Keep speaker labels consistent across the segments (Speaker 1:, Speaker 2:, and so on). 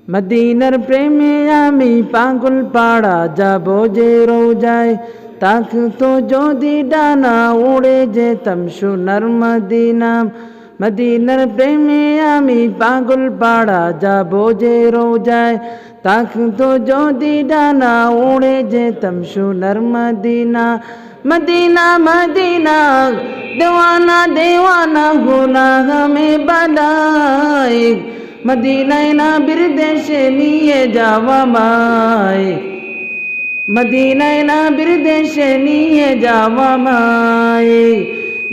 Speaker 1: মদিনার প্রেমে আমি পাগল পাড়া যাব যে রোজায়, থাকতো যদি ডানা উড়ে যেতাম সোনার মদিনা। মদিনার প্রেমে আমি পাগল পাড়া যাব যে রোজায়, থাকতো যদি ডানা উড়ে যেতাম সোনার মদিনা। মদিনা মদিনা দেওয়ানা দেওয়ানা গুনাহ में বালাই, মদিনায় নবীর দেশে নিয়ে যাওয়া মায়, মদিনায় নবীর দেশে নিয়ে যাওয়া মায়।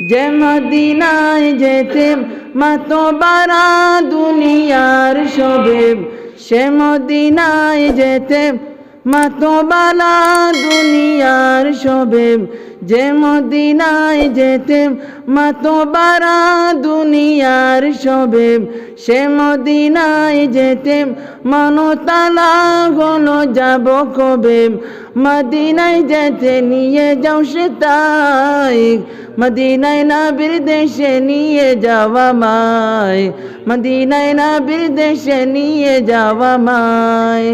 Speaker 1: যে মদিনায় যেতে মাতোবারা দুনিয়ার সবে, সে মদিনায় যেতে মাতোবারা দুনিয়ার সবে। যে মদিনায় যেতে মাতোবারা দুনিয়ার সবে, সে মদিনায় যেতে মনতালা হলো যাব কবে। মদিনায় যেতে নিয়ে যাও সে তাই, মদিনায় নবীর দেশে নিয়ে যাওয়া মায়, মদিনায় নবীর দেশে নিয়ে যাওয়া মায়।